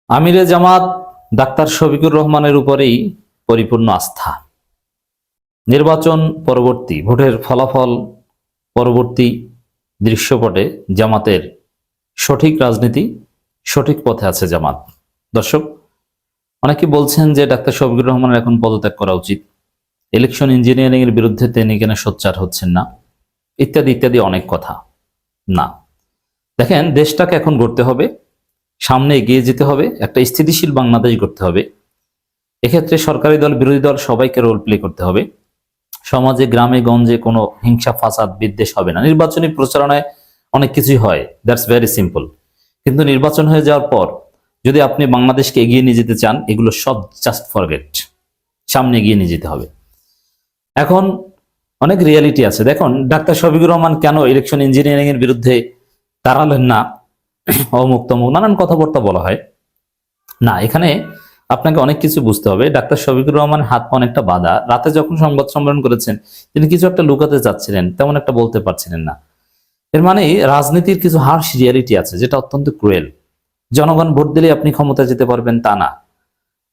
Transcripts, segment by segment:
আমিরে জামাত ডাক্তার শফিকুর রহমানের উপরেই পরিপূর্ণ আস্থা। নির্বাচন পরবর্তী ভোটের ফলাফল পরবর্তী দৃশ্যপটে জামাতের সঠিক রাজনীতি, সঠিক পথে আছে জামাত। দর্শক, অনেকে বলছেন যে ডাক্তার শফিকুর রহমানের এখন পদত্যাগ করা উচিত, ইলেকশন ইঞ্জিনিয়ারিং এর বিরুদ্ধে তিনি কেন সোচ্চার হচ্ছেন না, ইত্যাদি ইত্যাদি অনেক কথা। না, দেখেন, দেশটাকে এখন গড়তে হবে, সামনে এগিয়ে যেতে হবে, একটা স্থিতিশীল বাংলাদেশ গড়তে হবে। এক্ষেত্রে সরকারি দল বিরোধী দল সবাইকে রোল প্লে করতে হবে। সমাজে গ্রামে গঞ্জে কোনো হিংসা ফাসাদ বিদ্বেষ হবে না। নির্বাচনী প্রচারণায় অনেক কিছুই হয়, দ্যাটস ভেরি সিম্পল, কিন্তু নির্বাচন হয়ে যাওয়ার পর যদি আপনি বাংলাদেশকে এগিয়ে নিয়ে যেতে চান, এগুলো সব জাস্ট ফরগেট, সামনে এগিয়ে নিয়ে যেতে হবে। এখন অনেক রিয়ালিটি আছে। দেখুন, ডাক্তার শফিকুর রহমান কেন ইলেকশন ইঞ্জিনিয়ারিং এর বিরুদ্ধে দাঁড়ালেন না, অমুক তমুক নানান কথাবার্তা বলা হয়। না, এখানে আপনাকে অনেক কিছু বুঝতে হবে। ডাক্তার শফিকুর রহমানের হাত পা অনেকটা বাঁধা। রাতে যখন সংবাদ সম্মেলন করেছেন, তিনি কিছু একটা লুকাতে চাচ্ছিলেন, তেমন একটা বলতে পারছিলেন না। এর মানে রাজনীতির কিছু হার্শ রিয়ালিটি আছে, যেটা অত্যন্ত ক্রুয়েল। জনগণ ভোট দিলে আপনি ক্ষমতায় যেতে পারবেন তা না,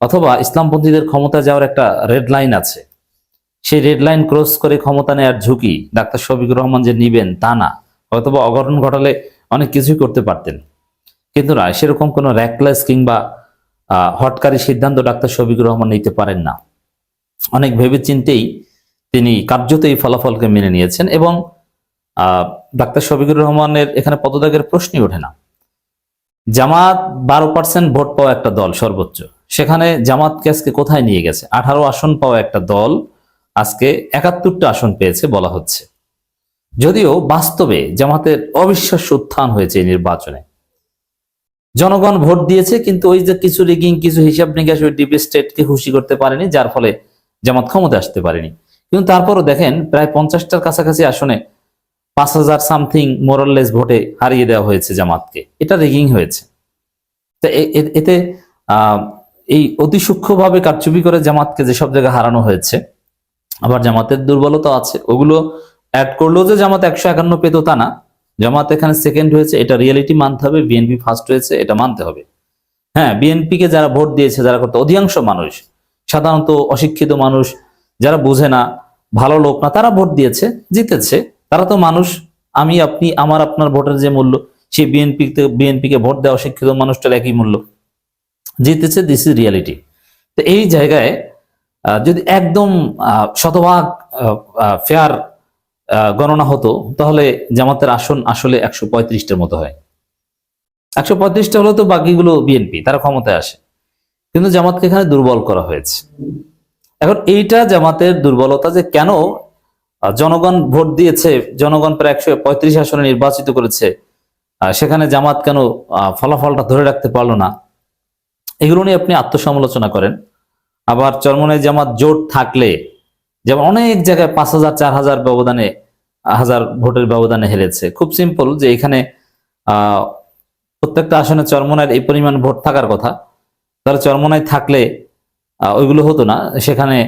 অথবা ইসলামপন্থীদের ক্ষমতা যাওয়ার একটা রেড লাইন আছে, সেই রেড লাইন ক্রস করে ক্ষমতা নেওয়ার ঝুঁকি ডাক্তার শফিকুর রহমান যে নিবেন তা না। অথবা অঘটন ঘটালে অনেক কিছুই করতে পারতেন, কিন্তু না, সেরকম কোনো র্যাকলেস কিংবা হটকারী সিদ্ধান্ত ডাক্তার শফিকুর রহমান নিতে পারেন না। অনেক ভেবে চিন্তেই তিনি কার্যত এই ফলাফলকে মেনে নিয়েছেন, এবং ডাক্তার শফিকুর রহমানের এখানে পদত্যাগের প্রশ্নই ওঠে না। জামাত 12% ভোট পাওয়া একটা দল সর্বোচ্চ, সেখানে জামাতকে আজকে কোথায় নিয়ে গেছে? 18 আসন পাওয়া একটা দল আজকে 71টা আসন পেয়েছে বলা হচ্ছে। যদিও বাস্তবে জামাতের অবিশ্বাস্য উত্থান হয়েছে এই নির্বাচনে। জনগণ ভোট দিয়েছে, কিন্তু ওই যে কিছু রিগিং, কিছু হিসাব নিকাশ ওই ডিপ স্টেটকে খুশি করতে পারেনি, যার ফলে জামাত ক্ষমতা আসতে পারেনি। কিন্তু তারপরও দেখেন, প্রায় 50টার কাছাকাছি আসনে 5000 সামথিং মোরাললেস ভোটে হারিয়ে দেওয়া হয়েছে জামাতকে। এটা রিগিং হয়েছে। তো এতে এই অতি সূক্ষ্মভাবে কারচুপি করে জামাতকে যেসব জায়গায় হারানো হয়েছে, আবার জামাতের দুর্বলতা আছে, ওগুলো অ্যাড করলেও যে জামাত 151 পেত তা না। জামাত এখানে সেকেন্ড হয়েছে, এটা রিয়েলিটি মানতে হবে। বিএনপি ফার্স্ট হয়েছে, এটা মানতে হবে। হ্যাঁ, বিএনপি কে যারা ভোট দিয়েছে, যারা করতে অধিকাংশ মানুষ, সাধারণত অশিক্ষিত মানুষ, যারা বুঝে না, ভালো লোক না, তারা ভোট দিয়েছে, জিতেছে। তারা তো মানুষ। আমি, আপনি, আমার, আপনার ভোটের যে মূল্য, সেই বিএনপিকে ভোট দেওয়া অশিক্ষিত মানুষটার একই মূল্য, জিতেছে। This is reality. তো এই জায়গায় যদি একদম শতভাগ ফেয়ার গণনা হতো, তাহলে জামাতের আসন আসলে 135টার মতো হয়। 135টা হলো তো বাকিগুলো বিএনপি, তারা ক্ষমতায় আসে। কিন্তু জামাতকে এখানে দুর্বল করা হয়েছে। এখন এইটা জামাতের দুর্বলতা, যে কেন জনগণ ভোট দিয়েছে, জনগণ প্রায় 135 আসনে নির্বাচিত করেছে, সেখানে জামাত কেন ফলাফলটা ধরে রাখতে পারলো না, এগুলো নিয়ে আপনি আত্মসমালোচনা করেন। আবার চরমনায় জামাত জোট থাকলে, যেমন অনেক জায়গায় 5000 4000 ব্যবধানে, 1000 ভোটের ব্যবধানে হেরেছে। খুব সিম্পল, যে এখানে প্রত্যেকটা আসনে চরমনায় এই পরিমাণ ভোট থাকার কথা, তারা চরমনায় থাকলে ওইগুলো হতো না। সেখানে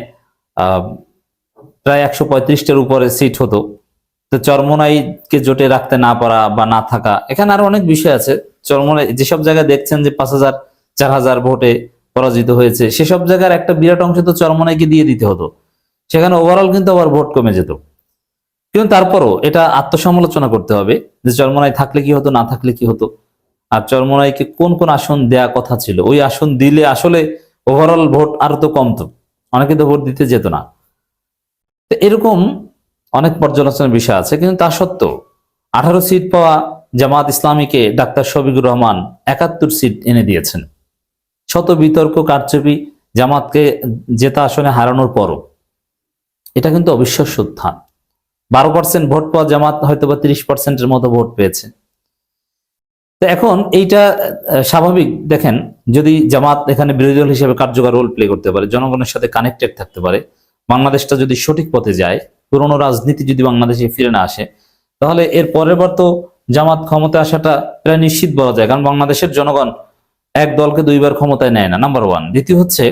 প্রায় 135টার উপরে সিট হতো। তো চরমনাইকে জোটে রাখতে না পারা বা না থাকা, এখানে আরো অনেক বিষয় আছে। চরমনাই যেসব জায়গায় দেখছেন যে 5000 4000 ভোটে পরাজিত হয়েছে, সেসব জায়গার একটা বিরাট অংশ তো চরমনাইকে দিয়ে দিতে হতো, সেখানে ওভারঅল কিন্তু আবার ভোট কমে যেত। কিন্তু তারপরও এটা আত্মসমালোচনা করতে হবে, যে চরমনাই থাকলে কি হতো, না থাকলে কি হতো, আর চরমনাইকে কোন কোন আসন দেয়া কথা ছিল, ওই আসন দিলে আসলে ওভারঅল ভোট আরো তো কমতো, অনেকে তো ভোট দিতে যেত না। তো এরকম অনেক পর্যালোচনার বিষয় আছে। কিন্তু তা সত্ত্বেও 18 সিট পাওয়া জামাত ইসলামীকে ডাক্তার শফিকুর রহমান 71 সিট এনে দিয়েছেন। শত বিতর্ক কারচুপি জামাতকে জেতা আসনে হারানোর পরও এটা কিন্তু অবিশ্বাস্য উত্থান। 12% ভোট পাওয়া জামাত হয়তো বা 30%-এর মতো ভোট পেয়েছে। তো এখন এইটা স্বাভাবিক। দেখেন, যদি জামাত এখানে বিরোধী দল হিসেবে কার্যকর রোল প্লে করতে পারে, জনগণের সাথে কানেক্টেড থাকতে পারে, বাংলাদেশটা যদি সঠিক পথে যায়, পুরনো রাজনীতি যদি বাংলাদেশে ফিরে না আসে, তাহলে এর পরের বার তো জামাত ক্ষমতায় আসাটা প্রায় নিশ্চিত বলা যায়। কারণ বাংলাদেশের জনগণ এক দলকে দুইবার ক্ষমতায় নেয় না, নাম্বার ওয়ান। দ্বিতীয় হচ্ছে,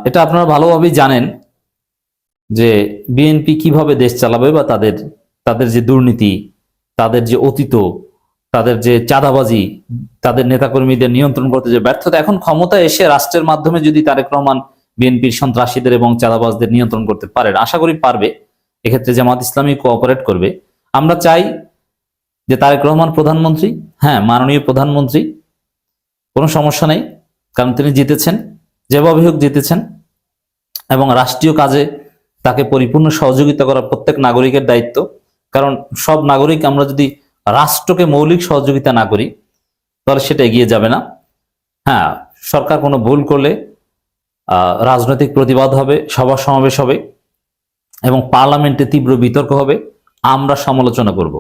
এটা আপনারা ভালোভাবেই জানেন যে বিএনপি কিভাবে দেশ চালাবে, বা তাদের যে দুর্নীতি, তাদের যে অতীত, তাদের যে চাঁদাবাজি, তাদের নেতাকর্মীদের নিয়ন্ত্রণ করতে যে ব্যর্থতা, এখন ক্ষমতায় এসে রাষ্ট্রের মাধ্যমে যদি তারেক রহমান বিএনপির সন্ত্রাসীদের এবং চাঁদাবাজদের নিয়ন্ত্রণ করতে পারেন, আশা করি পারবে, এক্ষেত্রে জামাত ইসলামী কোঅপারেট করবে। আমরা চাই যে তারেক রহমান প্রধানমন্ত্রী, হ্যাঁ মাননীয় প্রধানমন্ত্রী, কোনো সমস্যা নেই, কারণ তিনি জিতেছেন, যেভাবে হোক জিতেছেন, এবং রাষ্ট্রীয় কাজে তাকে পরিপূর্ণ সহযোগিতা করা প্রত্যেক নাগরিকের দায়িত্ব। কারণ সব নাগরিক আমরা যদি রাষ্ট্রকে মৌলিক সহযোগিতা না করি তাহলে সেটা এগিয়ে যাবে না। হ্যাঁ, সরকার কোনো ভুল করলে রাজনৈতিক প্রতিবাদ হবে, সভা সমাবেশ হবে এবং পার্লামেন্টে তীব্র বিতর্ক হবে, আমরা সমালোচনা করব,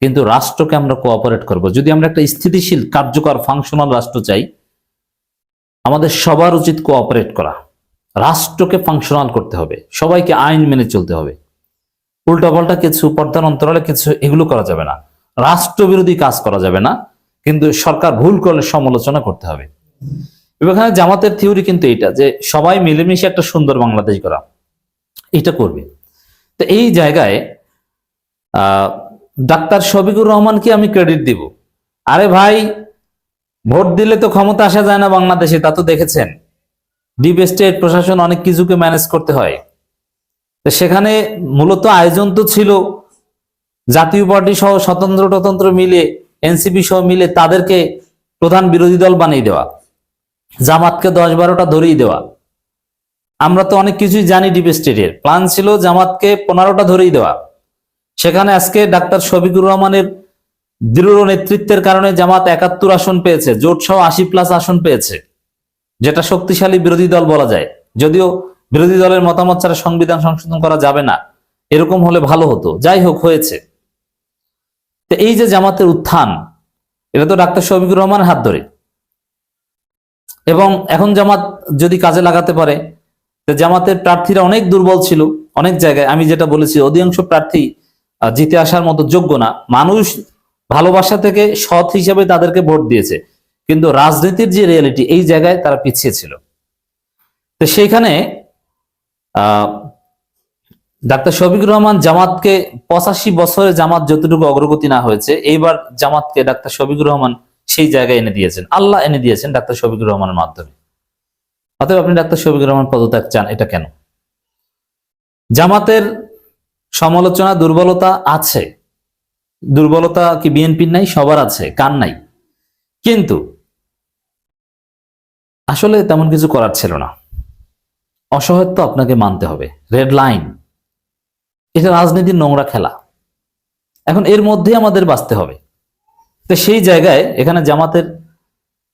কিন্তু রাষ্ট্রকে আমরা কোঅপারেট করব। যদি আমরা একটা স্থিতিশীল, কার্যকর, ফাংশনাল রাষ্ট্র চাই, আমাদের সবার উচিত কোঅপারেট করা, রাষ্ট্রকে ফাংশনাল করতে হবে, সবাইকে আইন মেনে চলতে হবে। উল্টাপাল্টা কিছু, পর্দার অন্তরালে কিছু, এগুলো করা যাবে না, রাষ্ট্রবিরোধী কাজ করা যাবে না, কিন্তু সরকার ভুল করলে সমালোচনা করতে হবে। এখানে জামাতের থিওরি কিন্তু এইটা, যে সবাই মিলেমিশে একটা সুন্দর বাংলাদেশ করা, এটা করবে। তো এই জায়গায় ডাক্তার শফিকুর রহমানকে আমি ক্রেডিট দিব। আরে ভাই, ভোট দিলে তো ক্ষমতা আসা যায় না বাংলাদেশে, তা তো দেখেছেন। ডিপ স্টেট প্রশাসন অনেক কিছুকে ম্যানেজ করতে হয়। তো সেখানে মূলত আয়োজন তো ছিল জাতীয় পার্টি সহ স্বতন্ত্র মিলে, এনসিপি সহ মিলে তাদেরকে প্রধান বিরোধী দল বানিয়ে দেওয়া, জামাতকে 10-12টা ধরিয়ে দেওয়া। আমরা তো অনেক কিছুই জানি। ডিপ স্টেটের প্ল্যান ছিল জামাতকে 15টা ধরিয়ে দেওয়া। সেখানে আজকে ডাক্তার শফিকুর রহমানের দৃঢ় নেতৃত্বের কারণে জামাত 71 আসন পেয়েছে, জোট সহ 80+ আসন পেয়েছে, যেটা শক্তিশালী বিরোধী দল বলা যায়। যদিও বিরোধী দলের মতামত ছাড়া সংবিধান সংশোধন করা যাবে না, এরকম হলে ভালো হতো, যাই হোক হয়েছে। তো এই যে জামাতের উত্থান, এটা তো ডাক্তার শফিকুর রহমানের হাত ধরে। এবং এখন জামাত যদি কাজে লাগাতে পারে, জামাতের প্রার্থীরা অনেক দুর্বল ছিল অনেক জায়গায়। আমি যেটা বলেছি, অধিকাংশ প্রার্থী জিতে আসার মতো যোগ্য না। মানুষ ভালোবাসা থেকে সৎ হিসেবে তাদেরকে ভোট দিয়েছে, কিন্তু রাজনীতির যে রিয়েলিটি, এই জায়গায় তারা পিছিয়ে ছিল। তো সেইখানে ডাক্তার শফিকুর রহমান জামাতকে 85 বছরে জামাত যতটুকু অগ্রগতি না হয়েছে, এইবার জামাতকে ডাক্তার শফিকুর রহমান সেই জায়গায় এনে দিয়েছেন, আল্লাহ এনে দিয়েছেন ডাক্তার শফিকুর রহমানের মাধ্যমে। অতএব আপনি ডাক্তার শফিকুর রহমান পদত্যাগ চান, এটা কেন? জামাতের সমালোচনা, দুর্বলতা আছে। দুর্বলতা কি বিএনপির নাই? সবার আছে, কার নাই? কিন্তু আসলে তেমন কিছু করার ছিল না। অসহায়ত্ব আপনাকে মানতে হবে, রেড লাইন। এটা রাজনীতির নোংরা খেলা, এখন এর মধ্যে আমাদের বাঁচতে হবে। তো সেই জায়গায় এখানে জামাতের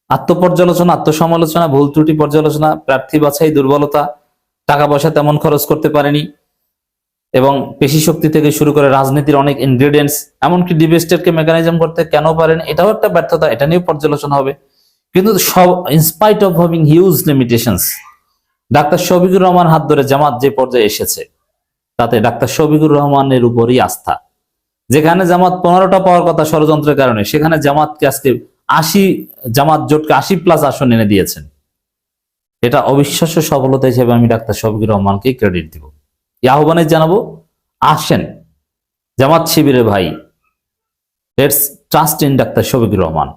আত্মপর্যালোচনা, আত্মসমালোচনা, ভুল ত্রুটি পর্যালোচনা, প্রার্থী বাছাই, দুর্বলতা, টাকা পয়সা তেমন খরচ করতে পারেনি, এবং পেশি শক্তি থেকে শুরু করে রাজনীতির অনেক ইনগ্রেডিয়েন্টস, এমনকি ডিবেস্টেরকে মেকানিজম করতে কেন পারেন, এটাও একটা ব্যর্থতা, এটা নিয়েও পর্যালোচনা হবে। কিন্তু সব in spite of having huge limitations, doctor Shafiqur Rahman হাত ধরে জামাত যে পর্যায়ে এসেছে, তাতে ডাক্তার শফিকুর রহমানের উপরই আস্থা। যেখানে জামাত 15টা পাওয়ার কথা ষড়যন্ত্রের কারণে, সেখানে জামাতকে আজকে জামাত জোটকে 80+ আসন এনে দিয়েছেন। এটা অবিশ্বাস্য সফলতা হিসেবে আমি ডাক্তার শফিকুর রহমানকে ক্রেডিট দিব। এই আহ্বানে জানাবো, আসেন জামাত শিবিরে ভাই, let's trust in doctor Shafiqur Rahman.